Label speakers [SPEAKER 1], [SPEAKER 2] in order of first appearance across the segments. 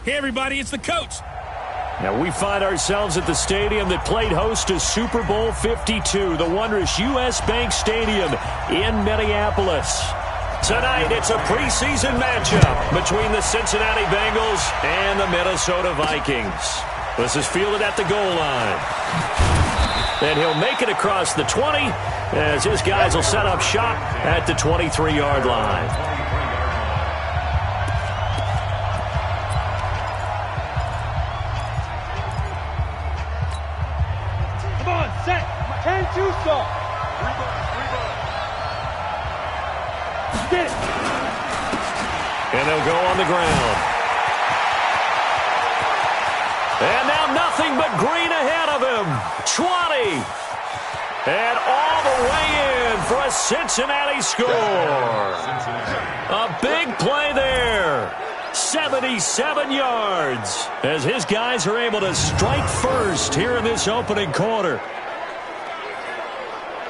[SPEAKER 1] Hey, everybody, it's the coach.
[SPEAKER 2] Now we find ourselves at the stadium that played host to Super Bowl 52, the wondrous U.S. Bank Stadium in Minneapolis. Tonight, it's a preseason matchup between the Cincinnati Bengals and the Minnesota Vikings. This is fielded at the goal line. And he'll make it across the 20 as his guys will set up shop at the 23-yard line.
[SPEAKER 3] Come on, set. 10-2 stop. Get it.
[SPEAKER 2] And they'll go on the ground. And now nothing but green ahead of him. 20. And all the way in for a Cincinnati score. A big play there. 77 yards as his guys are able to strike first here in this opening quarter.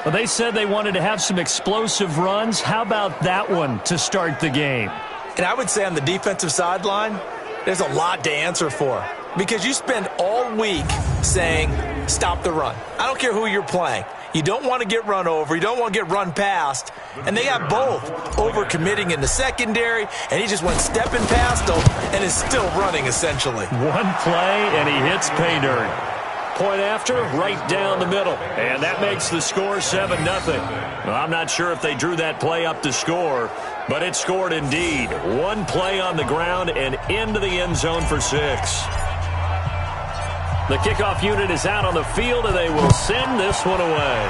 [SPEAKER 2] Well, they said they wanted to have some explosive runs. How about that one to start the game?
[SPEAKER 4] And I would say on the defensive sideline, there's a lot to answer for. Because you spend all week saying, stop the run. I don't care who you're playing. You don't want to get run over. You don't want to get run past. And they got both overcommitting in the secondary, and he just went stepping past them and is still running, essentially.
[SPEAKER 2] One play, and he hits pay dirt. Point after, right down the middle. And that makes the score 7-0. Well, I'm not sure if they drew that play up to score, but it scored indeed. One play on the ground and into the end zone for 6. The kickoff unit is out on the field, and they will send this one away.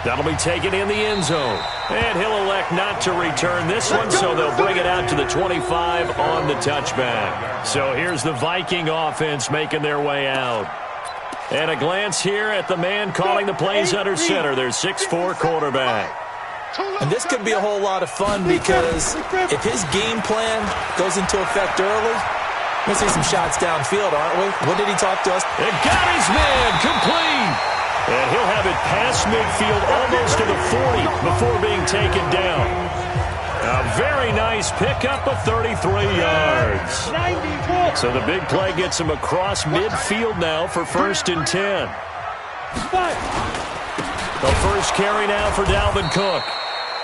[SPEAKER 2] That'll be taken in the end zone. And he'll elect not to return this one, so they'll bring it out to the 25 on the touchback. So here's the Viking offense making their way out. And a glance here at the man calling the plays under center, their 6'4" quarterback.
[SPEAKER 4] And this could be a whole lot of fun because if his game plan goes into effect early, we're going to see some shots downfield, aren't we? What did he talk to us?
[SPEAKER 2] And got his man complete. And he'll have it past midfield almost to the 40 before being taken down. A very nice pickup of 33 yards. So the big play gets him across midfield now for 1st and 10. The first carry now for Dalvin Cook.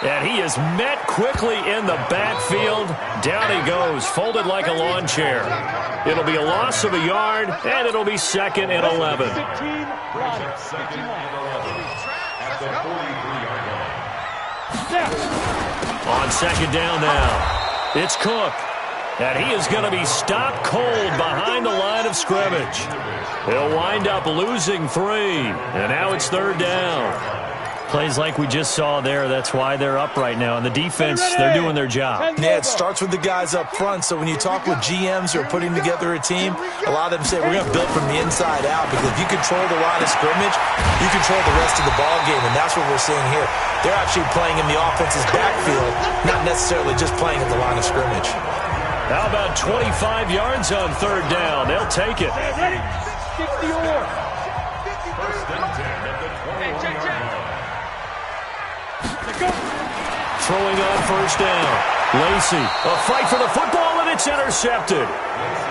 [SPEAKER 2] And he is met quickly in the backfield. Down he goes, folded like a lawn chair. It'll be a loss of a yard, and it'll be 2nd and 11. On 2nd down now, it's Cook. And he is going to be stopped cold behind the line of scrimmage. He'll wind up losing 3, and now it's 3rd down. Plays like we just saw there, that's why they're up right now. And the defense, they're doing their job.
[SPEAKER 4] Yeah, it starts with the guys up front. So when you talk with GMs who are putting together a team, a lot of them say we're going to build from the inside out. Because if you control the line of scrimmage, you control the rest of the ball game. And that's what we're seeing here. They're actually playing in the offense's backfield, not necessarily just playing at the line of scrimmage.
[SPEAKER 2] How about 25 yards on 3rd down? They'll take it.
[SPEAKER 3] Kick the oar.
[SPEAKER 2] Throwing on 1st down. Lacey, a fight for the football, and it's intercepted.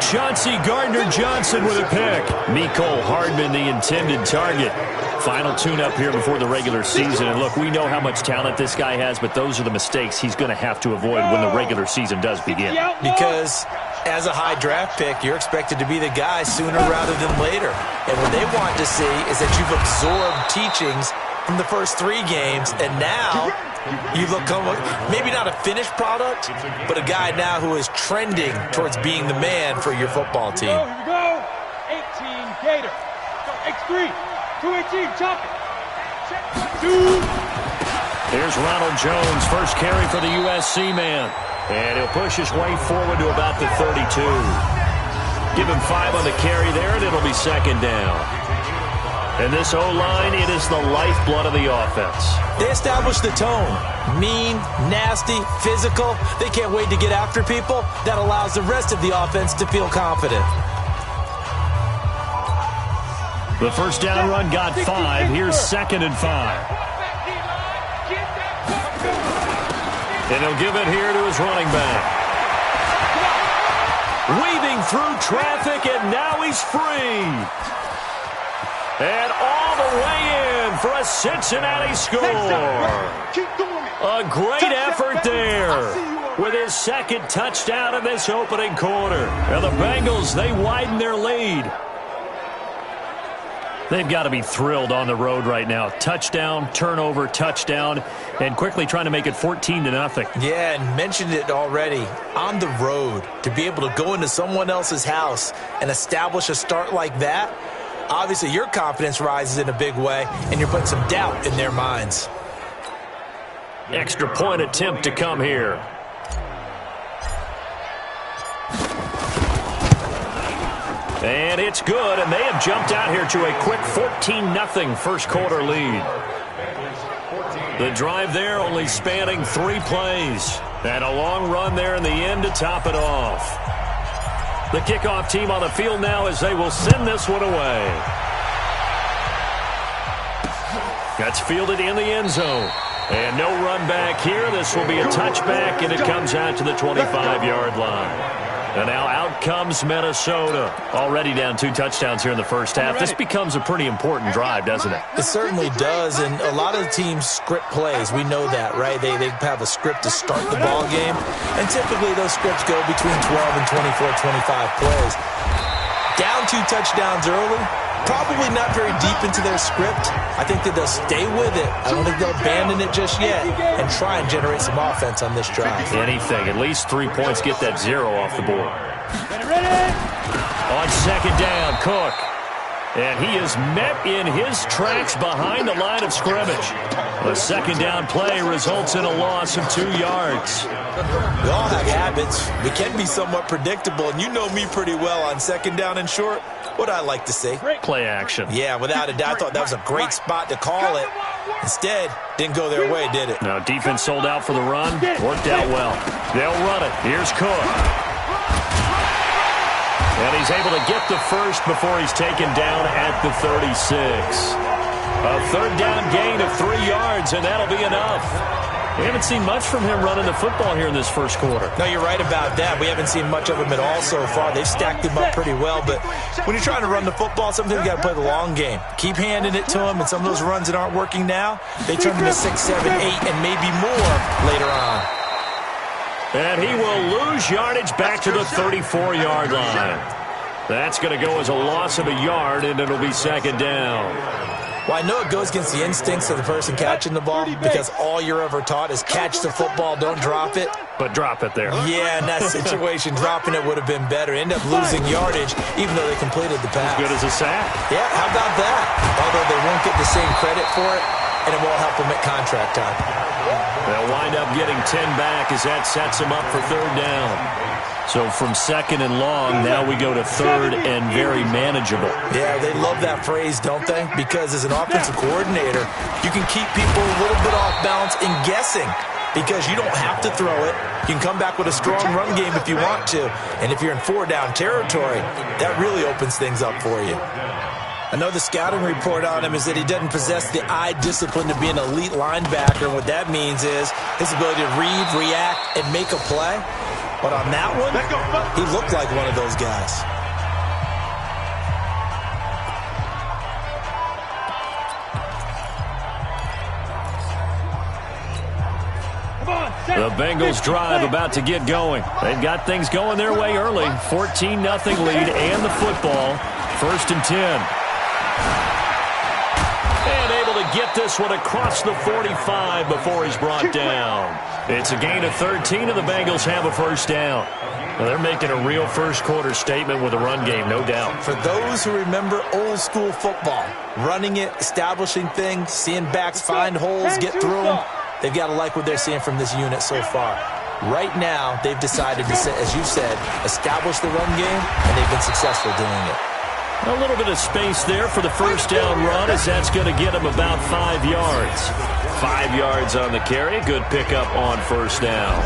[SPEAKER 2] Chauncey Gardner-Johnson with a pick. Mecole Hardman, the intended target. Final tune-up here before the regular season. And look, we know how much talent this guy has, but those are the mistakes he's going to have to avoid when the regular season does begin.
[SPEAKER 4] Because as a high draft pick, you're expected to be the guy sooner rather than later. And what they want to see is that you've absorbed teachings from the first 3 games, and now you look maybe not a finished product, but a guy now who is trending towards being the man for your football team.
[SPEAKER 3] Here we go. 18 Gator. X3. 218. Chop it. 2.
[SPEAKER 2] Here's Ronald Jones, first carry for the USC man. And he'll push his way forward to about the 32. Give him 5 on the carry there, and it'll be 2nd down. And this O-line, it is the lifeblood of the offense.
[SPEAKER 4] They establish the tone. Mean, nasty, physical. They can't wait to get after people. That allows the rest of the offense to feel confident.
[SPEAKER 2] The first down run got 5. Here's 2nd and 5. And he'll give it here to his running back. weaving through traffic, and now he's free. And all the way in for a Cincinnati score. A great effort there with his second touchdown in this opening quarter. And the Bengals, they widen their lead. They've got to be thrilled on the road right now. Touchdown, turnover, touchdown, and quickly trying to make it 14-0.
[SPEAKER 4] Yeah, and mentioned it already. On the road, to be able to go into someone else's house and establish a start like that, obviously your confidence rises in a big way, and you're putting some doubt in their minds.
[SPEAKER 2] Extra point attempt to come here. And it's good, and they have jumped out here to a quick 14-0 first quarter lead. The drive there only spanning 3 plays. And a long run there in the end to top it off. The kickoff team on the field now as they will send this one away. That's fielded in the end zone. And no run back here. This will be a touchback, and it comes out to the 25-yard line. And now out comes Minnesota. Already down 2 touchdowns here in the first half. This becomes a pretty important drive, doesn't it?
[SPEAKER 4] It certainly does, and a lot of the teams script plays. We know that, right? They have a script to start the ball game, and typically those scripts go between 12 and 24, 25 plays. Down 2 touchdowns early, probably not very deep into their script. I think that they'll stay with it. I don't think they'll abandon it just yet and try and generate some offense on this drive.
[SPEAKER 2] Anything. At least 3 points. Get that 0 off the board. On second down, Cook. And he is met in his tracks behind the line of scrimmage. The second down play results in a loss of 2 yards.
[SPEAKER 4] We all have habits. We can be somewhat predictable, and you know me pretty well on second down and short. What I like to say.
[SPEAKER 2] Play action.
[SPEAKER 4] Yeah, without a doubt. I thought that was a great spot to call it. Instead, didn't go their way, did it?
[SPEAKER 2] No, defense sold out for the run. Worked out well. They'll run it. Here's Cook. And he's able to get the first before he's taken down at the 36. A third down gain of 3 yards, and that'll be enough. We haven't seen much from him running the football here in this first quarter.
[SPEAKER 4] No, you're right about that. We haven't seen much of him at all so far. They've stacked him up pretty well, but when you're trying to run the football, sometimes you got to play the long game. Keep handing it to him, and some of those runs that aren't working now, they turn into 6, 7, 8, and maybe more later on.
[SPEAKER 2] And he will lose yardage back to the 34-yard line. That's going to go as a loss of a yard, and it'll be second down.
[SPEAKER 4] Well, I know it goes against the instincts of the person catching the ball because all you're ever taught is catch the football, don't drop it.
[SPEAKER 2] But drop it there.
[SPEAKER 4] Yeah, in that situation, dropping it would have been better. End up losing yardage, even though they completed the pass.
[SPEAKER 2] As good as a sack.
[SPEAKER 4] Yeah, how about that? Although they won't get the same credit for it, and it won't help them at contract time.
[SPEAKER 2] They'll wind up getting 10 back as that sets them up for third down. So from second and long, now we go to third and very manageable.
[SPEAKER 4] Yeah, they love that phrase, don't they? Because as an offensive coordinator, you can keep people a little bit off balance and guessing because you don't have to throw it. You can come back with a strong run game if you want to. And if you're in 4-down territory, that really opens things up for you. I know the scouting report on him is that he doesn't possess the eye discipline to be an elite linebacker. And what that means is his ability to read, react, and make a play. But on that one, he looked like one of those guys.
[SPEAKER 2] The Bengals drive about to get going. They've got things going their way early. 14-0 lead and the football. First and 10. And able to get this one across the 45 before he's brought down. It's a gain of 13, and the Bengals have a first down. Well, they're making a real first-quarter statement with a run game, no doubt.
[SPEAKER 4] For those who remember old-school football, running it, establishing things, seeing backs find holes, get through them, they've got to like what they're seeing from this unit so far. Right now, they've decided to, as you said, establish the run game, and they've been successful doing it.
[SPEAKER 2] A little bit of space there for the first down run as that's going to get him about 5 yards. 5 yards on the carry. Good pickup on first down.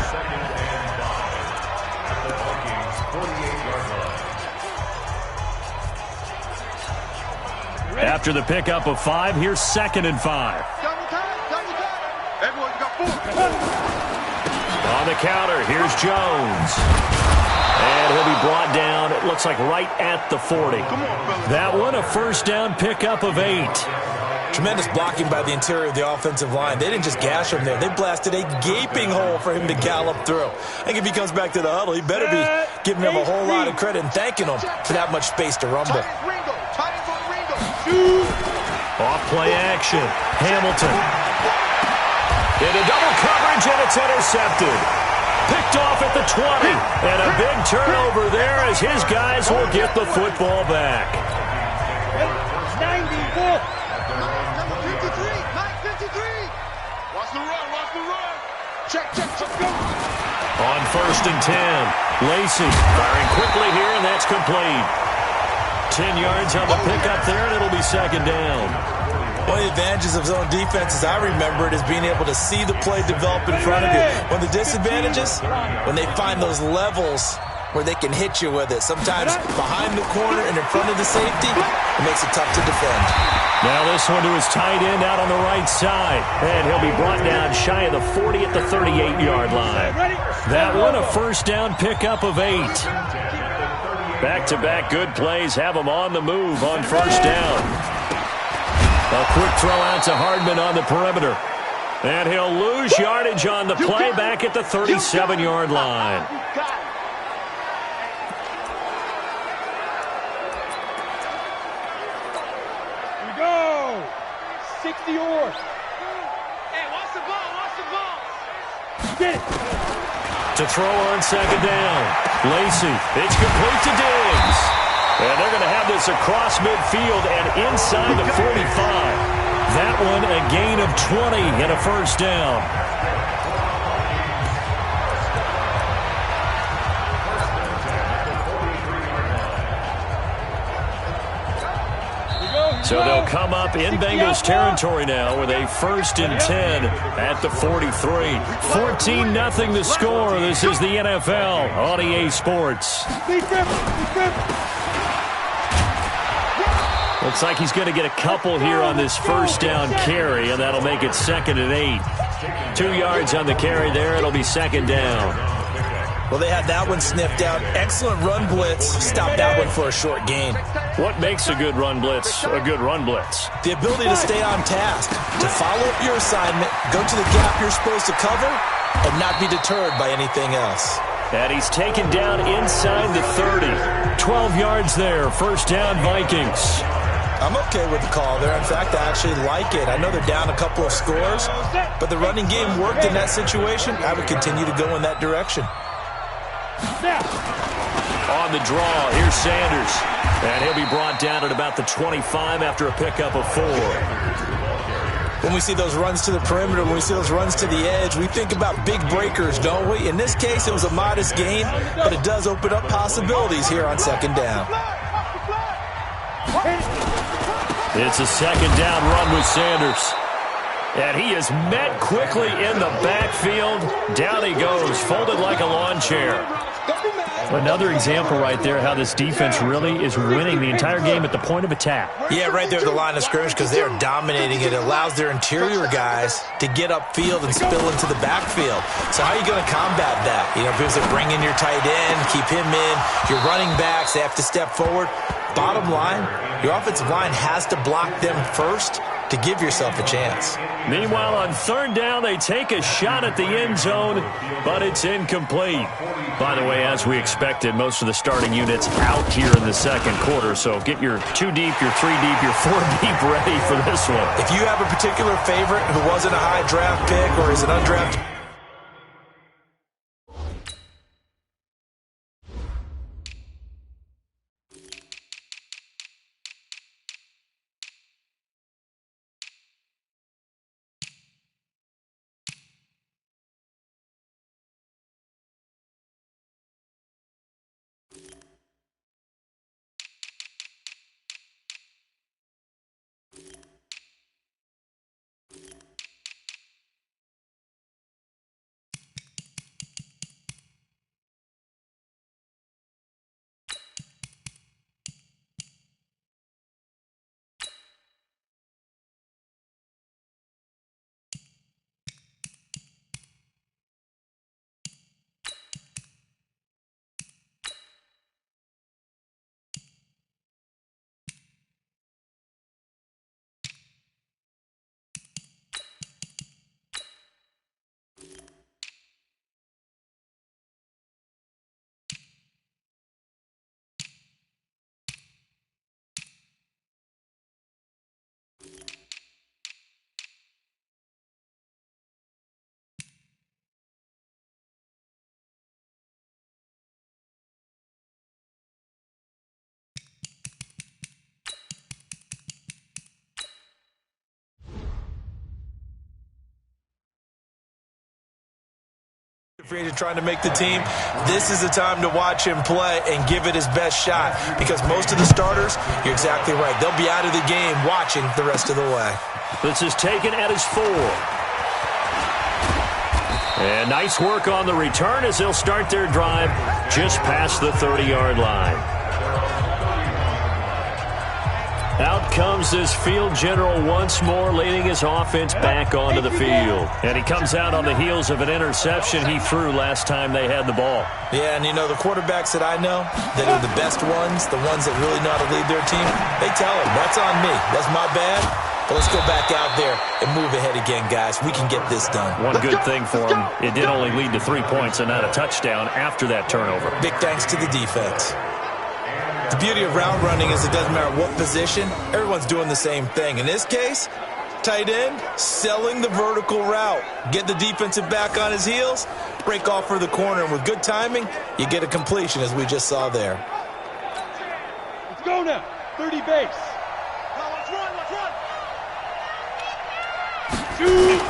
[SPEAKER 2] After the pickup of 5, here's second and 5. On the counter, here's Jones. And he'll be brought down, it looks like right at the 40. That one, a first down pickup of 8.
[SPEAKER 4] Tremendous blocking by the interior of the offensive line. They didn't just gash him there. They blasted a gaping hole for him to gallop through. I think if he comes back to the huddle, he better be giving him a whole lot of credit and thanking him for that much space to rumble.
[SPEAKER 2] Off play action. Hamilton. Into double coverage, and it's intercepted. Picked off at the 20. And a big turnover there as his guys will get the football back.
[SPEAKER 3] 94.
[SPEAKER 2] On first and 10, Lacey firing quickly here, and that's complete. 10 yards on the pickup there, and it'll be second down.
[SPEAKER 4] One of the advantages of zone defense, as I remember it, is being able to see the play develop in front of you. One of the disadvantages, when they find those levels where they can hit you with it. Sometimes behind the corner and in front of the safety, it makes it tough to defend.
[SPEAKER 2] Now this one to his tight end out on the right side. And he'll be brought down shy of the 40 at the 38-yard line. That one a first down pickup of 8. Back-to-back good plays have him on the move on first down. A quick throw out to Hardman on the perimeter. And he'll lose yardage on the play back at the 37-yard line.
[SPEAKER 3] Go! 60 yours. Hey, watch the ball, watch the ball. Get it.
[SPEAKER 2] To throw on second down. Lacey, it's complete to Diggs. And they're going to have this across midfield and inside the 45. That one a gain of 20 and a first down. So they'll come up in Bengals territory now with a first and 10 at the 43. 14-0 the score. This is the NFL on EA Sports. Looks like he's going to get a couple here on this first down carry, and that'll make it second and 8. 2 yards on the carry there. It'll be second down.
[SPEAKER 4] Well, they had that one sniffed out. Excellent run blitz. Stopped that one for a short gain.
[SPEAKER 2] What makes a good run blitz a good run blitz?
[SPEAKER 4] The ability to stay on task, to follow up your assignment, go to the gap you're supposed to cover, and not be deterred by anything else.
[SPEAKER 2] And he's taken down inside the 30. 12 yards there. First down, Vikings.
[SPEAKER 4] I'm okay with the call there. In fact, I actually like it. I know they're down a couple of scores, but the running game worked in that situation. I would continue to go in that direction.
[SPEAKER 2] On the draw, here's Sanders. And he'll be brought down at about the 25 after a pickup of 4.
[SPEAKER 4] When we see those runs to the perimeter, when we see those runs to the edge, we think about big breakers, don't we? In this case, it was a modest gain, but it does open up possibilities here on second down.
[SPEAKER 2] It's a second down run with Sanders. And he is met quickly in the backfield. Down he goes, folded like a lawn chair. Another example right there how this defense really is winning the entire game at the point of attack.
[SPEAKER 4] Yeah, right there at the line of scrimmage because they are dominating it. It allows their interior guys to get upfield and spill into the backfield. So how are you going to combat that? You know, because they bring in your tight end, keep him in. Your running backs, they have to step forward. Bottom line, your offensive line has to block them first to give yourself a chance.
[SPEAKER 2] Meanwhile, on third down, they take a shot at the end zone, but it's incomplete. By the way, as we expected, most of the starting units out here in the second quarter, so get your 2 deep, your 3 deep, your 4 deep ready for this one.
[SPEAKER 4] If you have a particular favorite who wasn't a high draft pick or is an undrafted Free agent trying to make the team. This is the time to watch him play and give it his best shot, because most of the starters, you're exactly right, they'll be out of the game watching the rest of the way.
[SPEAKER 2] This is taken at his 4. And nice work on the return as they'll start their drive just past the 30-yard line. Out comes this field general once more, leading his offense back onto the field. And he comes out on the heels of an interception he threw last time they had the ball.
[SPEAKER 4] Yeah, and you know, the quarterbacks that I know that are the best ones, the ones that really know how to lead their team, they tell them, that's on me. That's my bad. But let's go back out there and move ahead again, guys. We can get this done.
[SPEAKER 2] One good thing for him, it did only lead to 3 points and not a touchdown after that turnover.
[SPEAKER 4] Big thanks to the defense. The beauty of route running is it doesn't matter what position, everyone's doing the same thing. In this case, tight end, selling the vertical route. Get the defensive back on his heels, break off for the corner, and with good timing, you get a completion as we just saw there.
[SPEAKER 3] Let's go now. 30 base.
[SPEAKER 1] Let's run.
[SPEAKER 3] Shoot.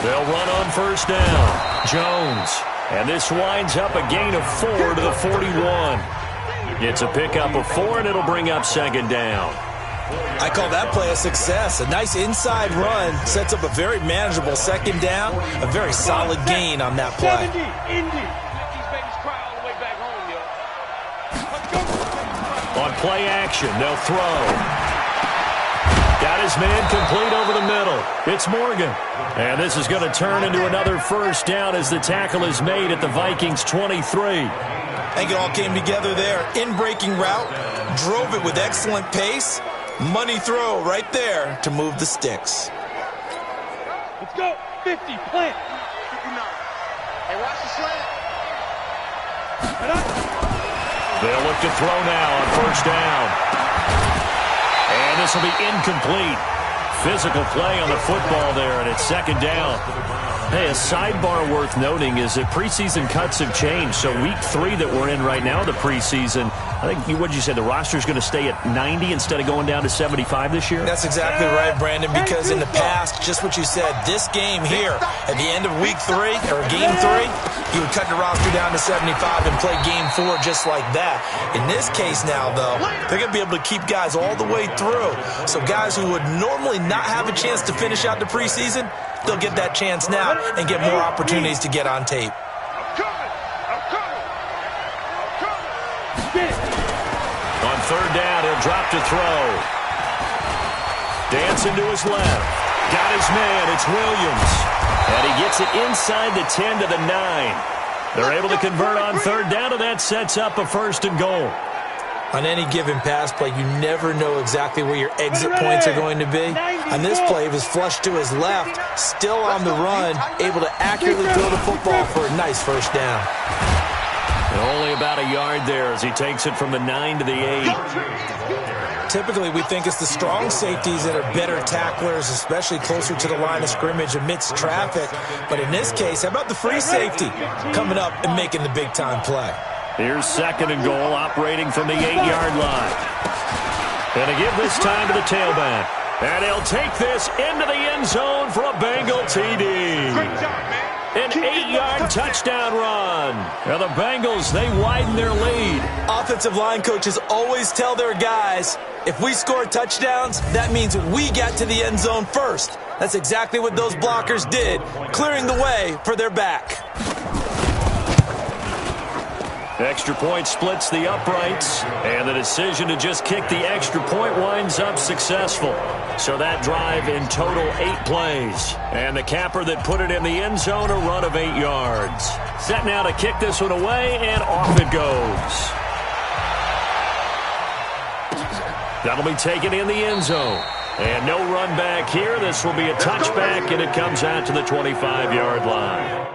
[SPEAKER 2] They'll run on first down. Jones. And this winds up a gain of 4 to the 41. It's a pickup of 4, and it'll bring up second down.
[SPEAKER 4] I call that play a success. A nice inside run sets up a very manageable second down. A very solid gain on that play.
[SPEAKER 3] 70, Indy. These babies cry all the way back home, yo. Let's go.
[SPEAKER 2] On play action, they'll throw. Got his man complete over the middle. It's Morgan. And this is going to turn into another first down as the tackle is made at the Vikings' 23.
[SPEAKER 4] I think it all came together there. In-breaking route, drove it with excellent pace. Money throw right there to move the sticks.
[SPEAKER 3] Let's go. 50, plant.
[SPEAKER 1] 59. Hey, watch the slant.
[SPEAKER 2] They'll look to throw now on first down. And this will be incomplete. Physical play on the football there, and it's second down. Hey, a sidebar worth noting is that preseason cuts have changed. So week 3 that we're in right now, the preseason, I think, what did you say, the roster's going to stay at 90 instead of going down to 75 this year?
[SPEAKER 4] That's exactly right, Brandon, because in the past, just what you said, this game here, at the end of week 3, or game 3, you would cut the roster down to 75 and play game 4 just like that. In this case now, though, they're going to be able to keep guys all the way through. So guys who would normally not have a chance to finish out the preseason, they'll get that chance now and get more opportunities to get on tape.
[SPEAKER 2] On third down, he'll drop to throw. Dancing to his left. Got his man. It's Williams. And he gets it inside the 10 to the 9. They're able to convert on third down, and that sets up a first and goal.
[SPEAKER 4] On any given pass play, you never know exactly where your exit points are going to be. On this play, it was flushed to his left, still on the run, able to accurately throw the football for a nice first down.
[SPEAKER 2] And only about a yard there as he takes it from the 9 to the 8.
[SPEAKER 4] Typically, we think it's the strong safeties that are better tacklers, especially closer to the line of scrimmage amidst traffic. But in this case, how about the free safety coming up and making the big-time play?
[SPEAKER 2] Here's second and goal, operating from the 8-yard line. And to give this time to the tailback. And he'll take this into the end zone for a Bengal TD.
[SPEAKER 1] Great job, man.
[SPEAKER 2] An 8-yard touchdown run. And the Bengals, they widen their lead.
[SPEAKER 4] Offensive line coaches always tell their guys, if we score touchdowns, that means we got to the end zone first. That's exactly what those blockers did, clearing the way for their back.
[SPEAKER 2] Extra point splits the uprights, and the decision to just kick the extra point winds up successful. So that drive in total 8 plays. And the capper that put it in the end zone, a run of 8 yards. Set now to kick this one away, and off it goes. That'll be taken in the end zone. And no run back here. This will be a touchback, and it comes out to the 25-yard line.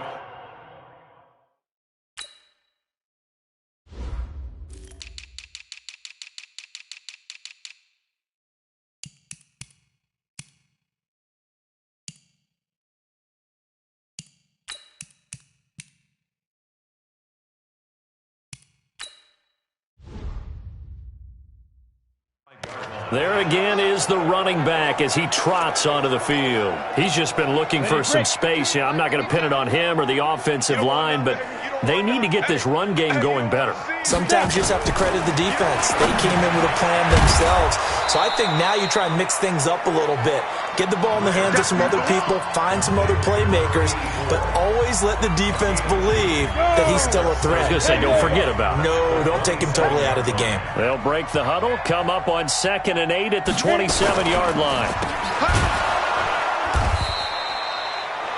[SPEAKER 2] There again is the running back as he trots onto the field. He's just been looking for some space. Yeah, I'm not going to pin it on him or the offensive line, but they need to get this run game going better.
[SPEAKER 4] Sometimes you just have to credit the defense. They came in with a plan themselves. So I think now you try and mix things up a little bit. Get the ball in the hands of some other people, find some other playmakers, but always let the defense believe that he's still a threat.
[SPEAKER 2] I was going to say, don't forget about it.
[SPEAKER 4] No, don't take him totally out of the game.
[SPEAKER 2] They'll break the huddle, come up on 2nd and 8 at the 27-yard line.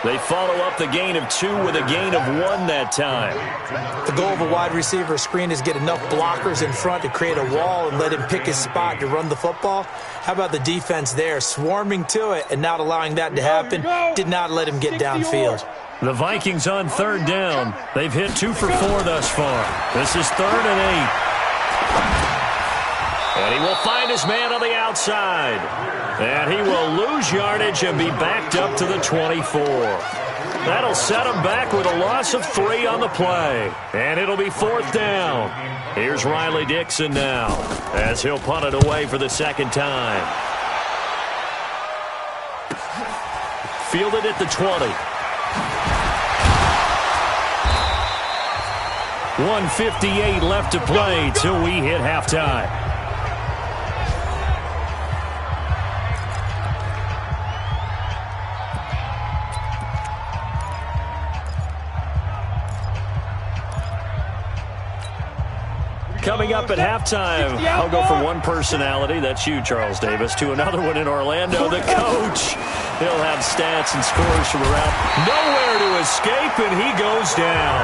[SPEAKER 2] They follow up the gain of 2 with a gain of 1 that time.
[SPEAKER 4] The goal of a wide receiver screen is get enough blockers in front to create a wall and let him pick his spot to run the football. How about the defense there, swarming to it and not allowing that to happen? Did not let him get downfield.
[SPEAKER 2] The Vikings on 3rd down. They've hit 2 for 4 thus far. This is 3rd and 8. And he will find his man on the outside. And he will lose yardage and be backed up to the 24. That'll set him back with a loss of 3 on the play. And it'll be 4th down. Here's Riley Dixon now as he'll punt it away for the 2nd time. Fielded at the 20. 1:58 left to play till we hit halftime. Coming up at halftime, I'll go from one personality, that's you, Charles Davis, to another one in Orlando, the coach. He'll have stats and scores from around. Nowhere to escape, and he goes down.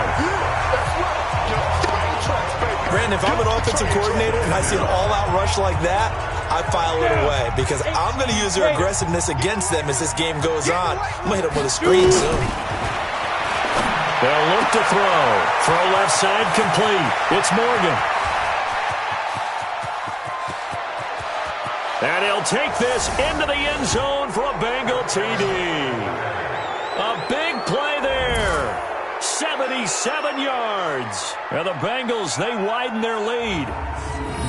[SPEAKER 4] Brandon, if I'm an offensive coordinator and I see an all-out rush like that, I file it away because I'm going to use their aggressiveness against them as this game goes on. I'm going to hit them with a screen soon.
[SPEAKER 2] They'll look to throw. Throw left side complete. It's Morgan. And he'll take this into the end zone for a Bengal TD. A big play there. 77 yards. And the Bengals, they widen their lead.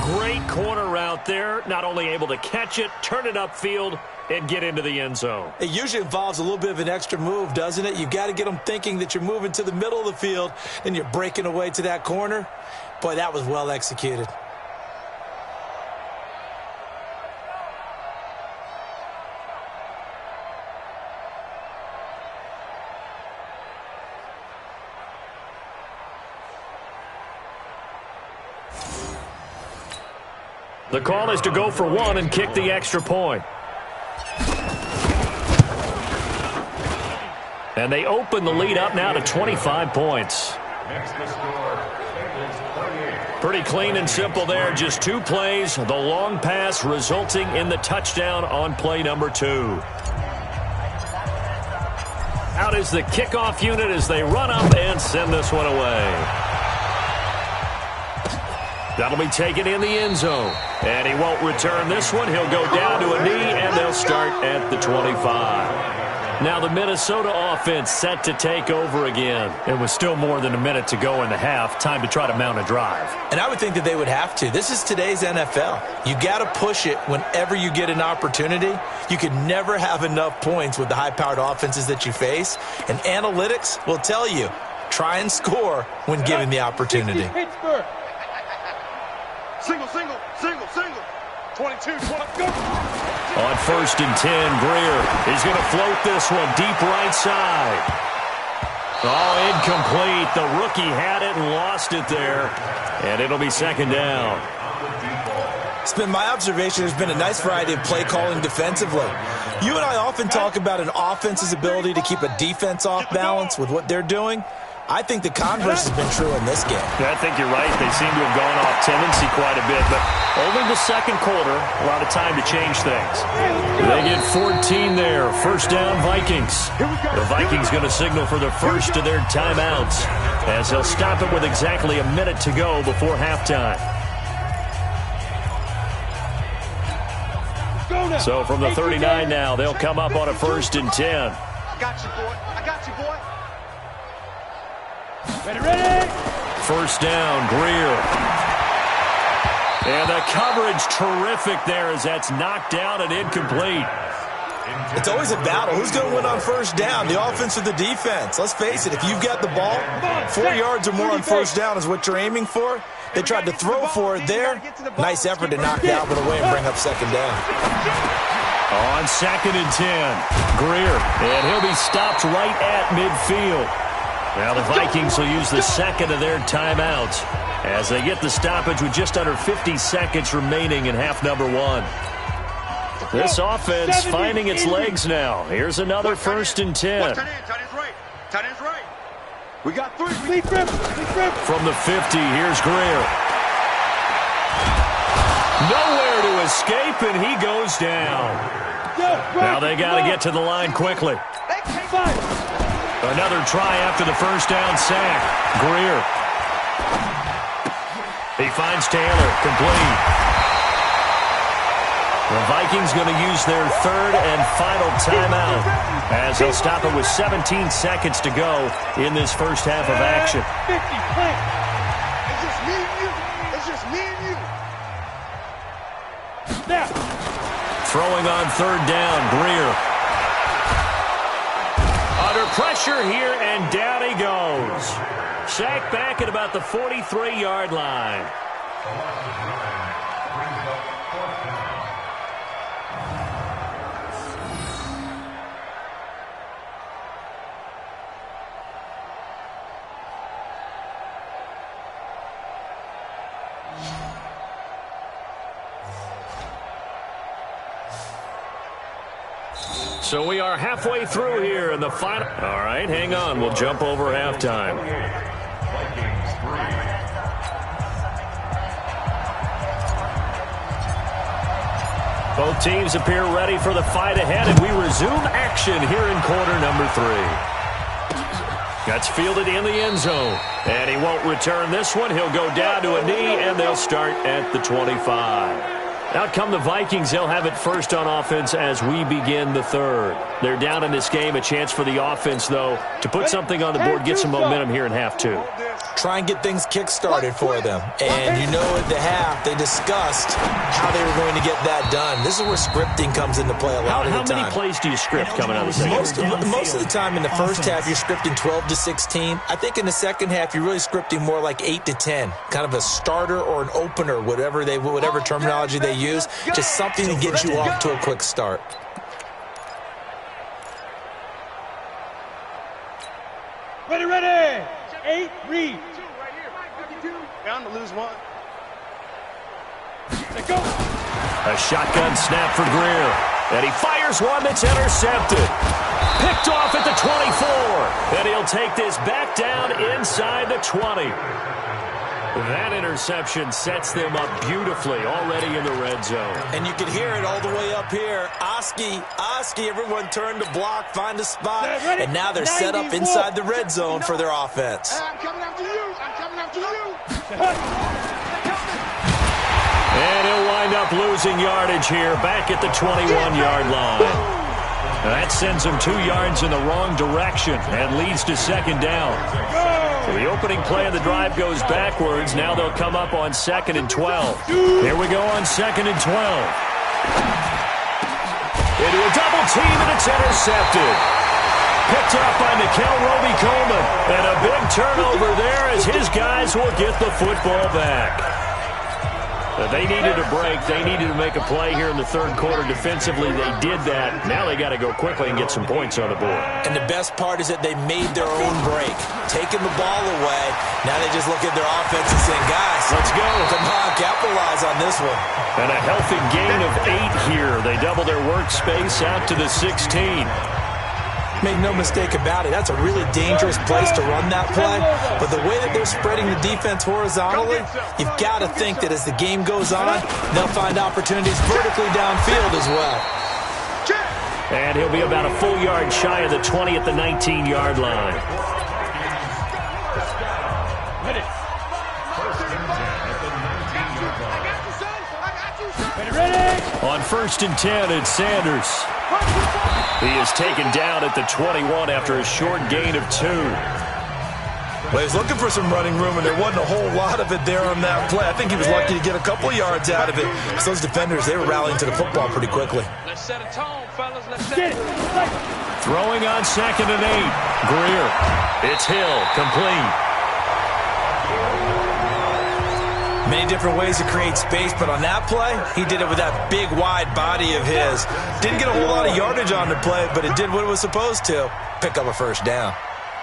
[SPEAKER 2] Great corner route there. Not only able to catch it, turn it upfield, and get into the end zone.
[SPEAKER 4] It usually involves a little bit of an extra move, doesn't it? You've got to get them thinking that you're moving to the middle of the field and you're breaking away to that corner. Boy, that was well executed.
[SPEAKER 2] The call is to go for 1 and kick the extra point. And they open the lead up now to 25 points. Pretty clean and simple there. Just 2 plays. The long pass resulting in the touchdown on play number 2. Out is the kickoff unit as they run up and send this one away. That'll be taken in the end zone. And he won't return this one. He'll go down to a knee, and they'll start at the 25. Now the Minnesota offense set to take over again. It was still more than a minute to go in the half. Time to try to mount a drive.
[SPEAKER 4] And I would think that they would have to. This is today's NFL. You got to push it whenever you get an opportunity. You can never have enough points with the high-powered offenses that you face. And analytics will tell you, try and score when given the opportunity.
[SPEAKER 1] Single, single, single, single. 22, 20, go.
[SPEAKER 2] On 1st and 10, Greer. He's going to float this one deep right side. Oh, incomplete. The rookie had it and lost it there. And it'll be 2nd down.
[SPEAKER 4] It's been my observation there's been a nice variety of play calling defensively. You and I often talk about an offense's ability to keep a defense off balance with what they're doing. I think the converse has been true in this game.
[SPEAKER 2] Yeah, I think you're right. They seem to have gone off tendency quite a bit, but only the 2nd quarter, a lot of time to change things. They get 14 there. 1st down, Vikings. The Vikings going to signal for the first of their timeouts as they'll stop it with exactly a minute to go before halftime. So from the 39 now, they'll come up on a 1st and 10.
[SPEAKER 1] I got you, boy. I got you, boy.
[SPEAKER 3] Ready, ready.
[SPEAKER 2] 1st down, Greer. And the coverage terrific there as that's knocked down and incomplete.
[SPEAKER 4] It's always a battle. Who's going to win on first down, the offense or the defense? Let's face it, if you've got the ball, 4 yards or more on first down is what you're aiming for. They tried to throw for it there. Nice effort to knock Dalvin away and bring up second down.
[SPEAKER 2] On 2nd and 10, Greer, and he'll be stopped right at midfield. Now the Vikings will use the second of their timeouts as they get the stoppage with just under 50 seconds remaining in half number 1. This offense finding its legs now. Here's another 1st and 10.
[SPEAKER 1] Tight end's right. Tight end's right. We got 3.
[SPEAKER 2] From the 50, here's Greer. Nowhere to escape, and he goes down. Now they got to get to the line quickly. Another try after the first down sack. Greer. He finds Taylor, complete. The Vikings going to use their 3rd and final timeout as they'll stop it with 17 seconds to go in this first half of action.
[SPEAKER 1] It's just me and you. It's just me and you.
[SPEAKER 3] Now.
[SPEAKER 2] Throwing on 3rd down, Greer. Under pressure here, and down he goes. Sacked back at about the 43-yard line. So we are halfway through here in the final. All right, hang on. We'll jump over halftime. Both teams appear ready for the fight ahead, and we resume action here in quarter number 3. That's fielded in the end zone, and he won't return this one. He'll go down to a knee, and they'll start at the 25. Out come the Vikings. They'll have it first on offense as we begin the 3rd. They're down in this game. A chance for the offense, though, to put something on the board, get some momentum here in half 2.
[SPEAKER 4] Try and get things kick-started for them. And you know at the half, they discussed how they were going to get that done. This is where scripting comes into play a lot of the time.
[SPEAKER 2] How many plays do you script coming out of the second?
[SPEAKER 4] Most of the time in the first half, you're scripting 12 to 16. I think in the second half, you're really scripting more like 8 to 10. Kind of a starter or an opener, whatever terminology they use. Just something to get you off to a quick start.
[SPEAKER 3] Ready. 8, read.
[SPEAKER 1] Bound to lose 1.
[SPEAKER 3] Let's go.
[SPEAKER 2] A shotgun snap for Greer. And he fires one that's intercepted. Picked off at the 24. And he'll take this back down inside the 20. That interception sets them up beautifully already in the red zone.
[SPEAKER 4] And you can hear it all the way up here. Oski, everyone turned to block, find a spot. And now they're set up inside the red zone for their offense.
[SPEAKER 1] I'm coming after you.
[SPEAKER 2] And he'll wind up losing yardage here back at the 21-yard line. That sends him 2 yards in the wrong direction and leads to second down. So the opening play of the drive goes backwards. Now they'll come up on 2nd and 12. Here we go on 2nd and 12. Into a double team, and it's intercepted. Picked up by Nikel Roby-Coleman. And a big turnover there as his guys will get the football back. They needed a break. They needed to make a play here in the 3rd quarter. Defensively, they did that. Now they got to go quickly and get some points on the board.
[SPEAKER 4] And the best part is that they made their own break. Taking the ball away. Now they just look at their offense and say, guys,
[SPEAKER 2] let's go.
[SPEAKER 4] Come on, capitalize on this one.
[SPEAKER 2] And a healthy gain of 8 here. They double their workspace out to the 16.
[SPEAKER 4] Make no mistake about it, that's a really dangerous place to run that play. But the way that they're spreading the defense horizontally, you've got to think that as the game goes on, they'll find opportunities vertically downfield as well.
[SPEAKER 2] And he'll be about a full yard shy of the 20 at the 19-yard line. On 1st and 10, it's Sanders. He is taken down at the 21 after a short gain of 2.
[SPEAKER 4] Well, he was looking for some running room, and there wasn't a whole lot of it there on that play. I think he was lucky to get a couple yards out of it. Because those defenders, they were rallying to the football pretty quickly.
[SPEAKER 1] Let's set a tone, fellas. Let's set it.
[SPEAKER 2] Throwing on 2nd and 8. Greer. It's Hill. Complete.
[SPEAKER 4] Many different ways to create space, but on that play, he did it with that big, wide body of his. Didn't get a whole lot of yardage on the play, but it did what it was supposed to. Pick up a first down.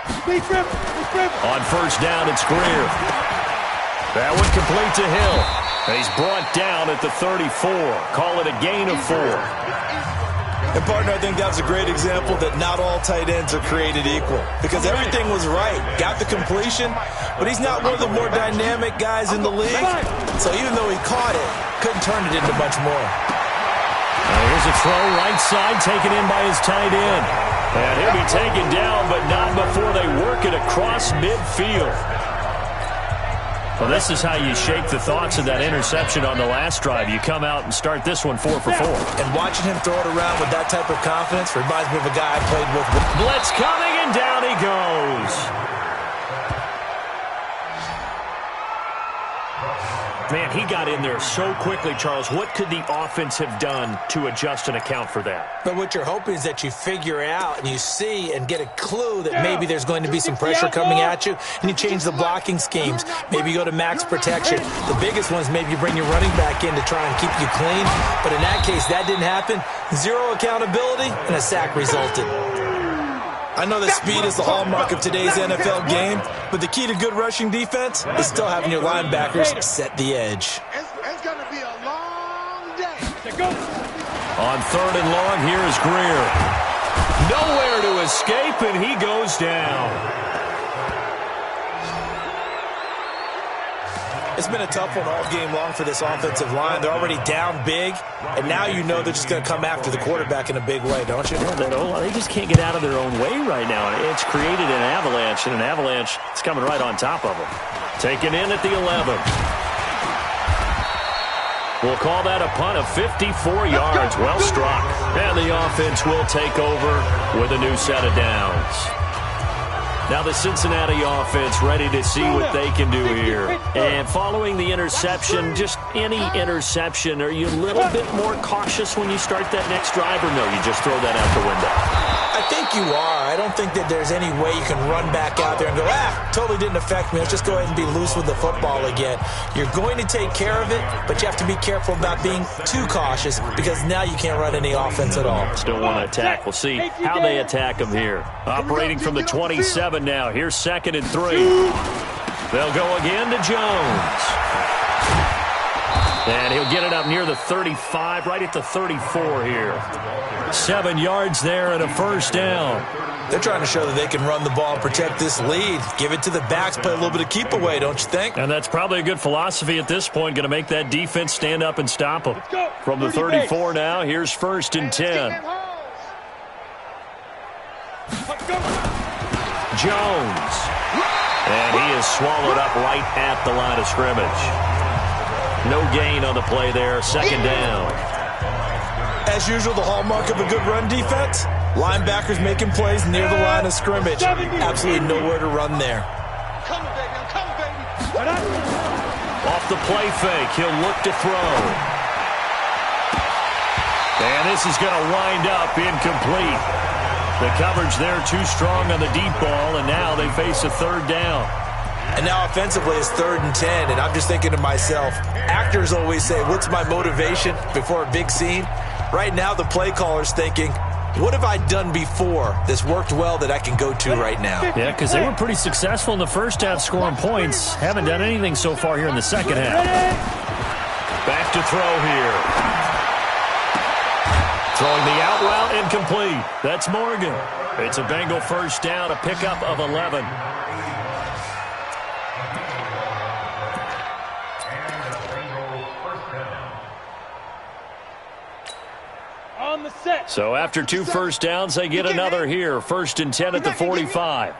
[SPEAKER 2] On first down, it's Greer. That one complete to Hill. And he's brought down at the 34. Call it a gain of 4.
[SPEAKER 4] And, partner, I think that was a great example that not all tight ends are created equal. Because everything was right. Got the completion, but he's not one of the more dynamic guys in the league. So even though he caught it, couldn't turn it into much more.
[SPEAKER 2] Here's a throw right side taken in by his tight end. And he'll be taken down, but not before they work it across midfield. Well, this is how you shake the thoughts of that interception on the last drive. You come out and start this one 4 for 4.
[SPEAKER 4] And watching him throw it around with that type of confidence reminds me of a guy I played with.
[SPEAKER 2] Blitz coming, and down he goes. Man, he got in there so quickly, Charles. What could the offense have done to adjust and account for that?
[SPEAKER 4] But what you're hoping is that you figure out and you see and get a clue that maybe there's going to be some pressure coming at you, and you change the blocking schemes. Maybe you go to max protection. The biggest one is maybe you bring your running back in to try and keep you clean. But in that case, that didn't happen. Zero accountability, and a sack resulted. I know that speed is the hallmark of today's NFL game, but the key to good rushing defense is still having your linebackers set the edge.
[SPEAKER 1] It's going to be a long day.
[SPEAKER 2] On 3rd and long, here is Greer. Nowhere to escape, and he goes down.
[SPEAKER 4] It's been a tough one all game long for this offensive line. They're already down big, and now you know they're just going to come after the quarterback in a big way, don't you?
[SPEAKER 2] Yeah, they just can't get out of their own way right now. It's created an avalanche, and an avalanche is coming right on top of them. Taken in at the 11. We'll call that a punt of 54 yards. Well struck. And the offense will take over with a new set of downs. Now the Cincinnati offense ready to see what they can do here. And following the interception, just any interception, are you a little bit more cautious when you start that next drive, or no, you just throw that out the window?
[SPEAKER 4] I think you are. I don't think that there's any way you can run back out there and go, totally didn't affect me. Let's just go ahead and be loose with the football again. You're going to take care of it, but you have to be careful about being too cautious because now you can't run any offense at all.
[SPEAKER 2] Still want to attack. We'll see how they attack them here. Operating from the 27 now. Here's 2nd and 3. They'll go again to Jones. And he'll get it up near the 35, right at the 34 here. 7 yards there and a first down.
[SPEAKER 4] They're trying to show that they can run the ball and protect this lead. Give it to the backs, play a little bit of keep away, don't you think?
[SPEAKER 2] And that's probably a good philosophy at this point. Going to make that defense stand up and stop them. From the 34 now, here's 1st and 10. Jones. And he is swallowed up right at the line of scrimmage. No gain on the play there. 2nd down.
[SPEAKER 4] As usual, the hallmark of a good run defense, linebackers making plays near the line of scrimmage. Absolutely nowhere to run there.
[SPEAKER 1] Come, baby. Come, baby.
[SPEAKER 2] Off the play fake, he'll look to throw. And this is going to wind up incomplete. The coverage there too strong on the deep ball, and now they face a 3rd down.
[SPEAKER 4] And now offensively it's 3rd and 10, and I'm just thinking to myself, actors always say, what's my motivation before a big scene? Right now the play caller's thinking, what have I done before that's worked well that I can go to right now?
[SPEAKER 2] Yeah, because they were pretty successful in the first half scoring points. Haven't done anything so far here in the second half. Back to throw here. Throwing the out route incomplete. That's Morgan. It's a Bengal first down, a pickup of 11. So after 2 first downs, they get another here. 1st and 10 at the 45.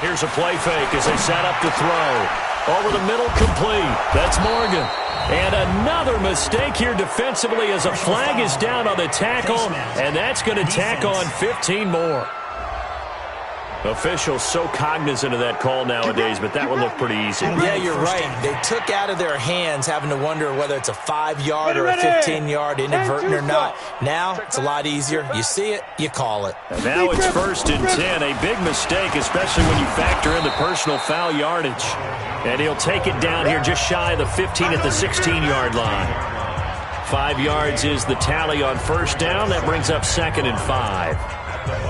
[SPEAKER 2] Here's a play fake as they set up to throw. Over the middle, complete. That's Morgan. And another mistake here defensively as a flag is down on the tackle, and that's going to tack on 15 more. Officials so cognizant of that call nowadays, but that one looked pretty easy.
[SPEAKER 4] Yeah, you're right. They took out of their hands having to wonder whether it's a 5-yard or a 15-yard, inadvertent or not. Now, it's a lot easier. You see it, you call it.
[SPEAKER 2] And now it's 1st and 10. A big mistake, especially when you factor in the personal foul yardage. And he'll take it down here just shy of the 15 at the 16-yard line. 5 yards is the tally on 1st down. That brings up 2nd and 5.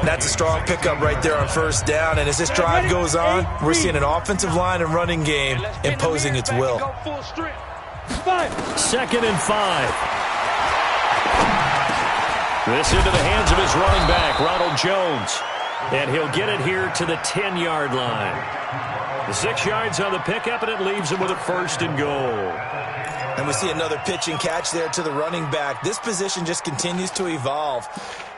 [SPEAKER 4] That's a strong pickup right there on 1st down. And as this drive goes on, we're seeing an offensive line and running game imposing its will.
[SPEAKER 2] 2nd and 5. This into the hands of his running back, Ronald Jones. And he'll get it here to the 10-yard line. The 6 yards on the pickup, and it leaves him with a 1st and goal.
[SPEAKER 4] And we see another pitch and catch there to the running back. This position just continues to evolve.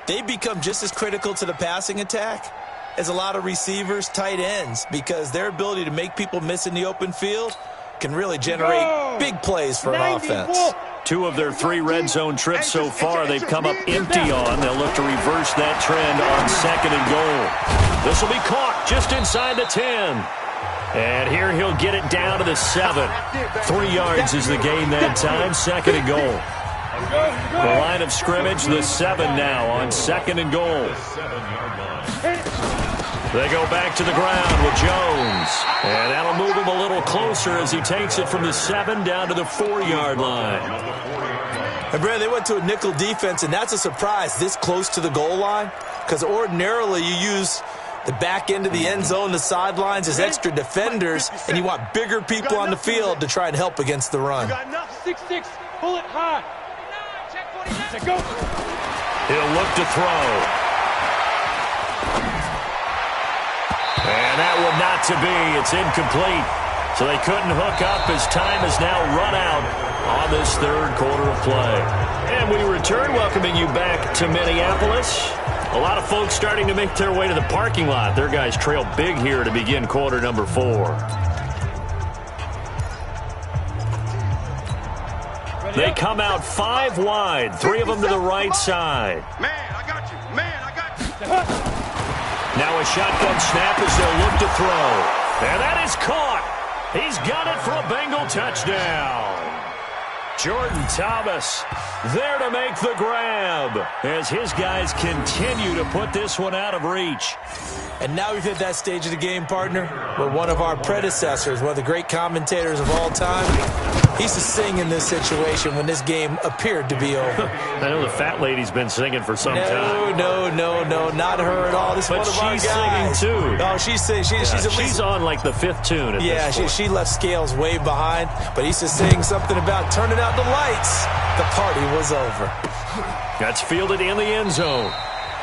[SPEAKER 4] They become just as critical to the passing attack as a lot of receivers, tight ends, because their ability to make people miss in the open field can really generate big plays for an offense.
[SPEAKER 2] 2 of their 3 red zone trips so far they've come up empty on. They'll look to reverse that trend on 2nd and goal. This will be caught just inside the 10. And here he'll get it down to the 7. 3 yards is the gain that time, 2nd and goal. The line of scrimmage, the 7 now on 2nd and goal. They go back to the ground with Jones. And that'll move him a little closer as he takes it from the 7 down to the 4-yard line.
[SPEAKER 4] And Brad, they went to a nickel defense, and that's a surprise this close to the goal line, because ordinarily you use the back end of the end zone, the sidelines as extra defenders, and you want bigger people on the field to try and help against the run.
[SPEAKER 3] 6-6, pull it high. Go.
[SPEAKER 2] He'll look to throw. And that one not to be. It's incomplete. So they couldn't hook up as time has now run out on this 3rd quarter of play. And we return, welcoming you back to Minneapolis. A lot of folks starting to make their way to the parking lot. Their guys trail big here to begin quarter number 4. They come out 5 wide, 3 of them to the right side.
[SPEAKER 1] Man, I got you. Man, I got you.
[SPEAKER 2] Now a shotgun snap as they'll look to throw. And that is caught. He's got it for a Bengal touchdown. Jordan Thomas there to make the grab as his guys continue to put this one out of reach.
[SPEAKER 4] And now we've hit that stage of the game, partner, where one of our predecessors, one of the great commentators of all time, he used to sing in this situation when this game appeared to be over.
[SPEAKER 2] I know the fat lady's been singing for some time.
[SPEAKER 4] No, not her at all. This
[SPEAKER 2] but
[SPEAKER 4] is one of our guys.
[SPEAKER 2] Singing too.
[SPEAKER 4] Oh, she's singing. She's
[SPEAKER 2] on like the 5th tune at this point.
[SPEAKER 4] She left Scales way behind, but he used to sing something about turning out the lights. The party was over.
[SPEAKER 2] That's fielded in the end zone.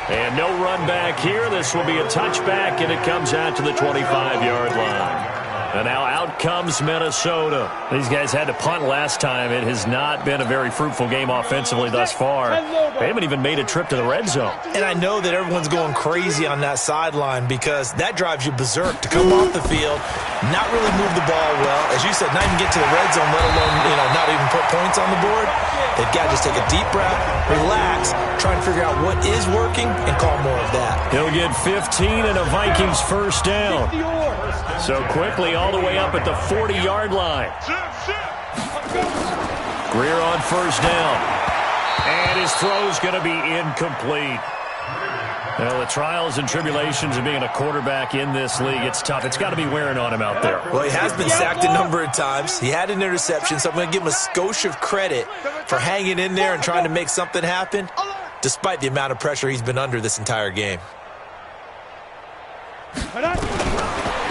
[SPEAKER 2] And no run back here. This will be a touchback, and it comes out to the 25-yard line. And now out comes Minnesota. These guys had to punt last time. It has not been a very fruitful game offensively thus far. They haven't even made a trip to the red zone.
[SPEAKER 4] And I know that everyone's going crazy on that sideline because that drives you berserk to come off the field, not really move the ball well. As you said, not even get to the red zone, let alone, not even put points on the board. They've got to just take a deep breath, relax, try and figure out what is working, and call more of that.
[SPEAKER 2] He'll get 15 and a Vikings 1st down. So quickly all the way up at the 40-yard line. Greer on 1st down. And his throw's going to be incomplete. Well, the trials and tribulations of being a quarterback in this league, it's tough. It's got to be wearing on him out there.
[SPEAKER 4] Well, he has been sacked a number of times. He had an interception, so I'm going to give him a skosh of credit for hanging in there and trying to make something happen, despite the amount of pressure he's been under this entire game.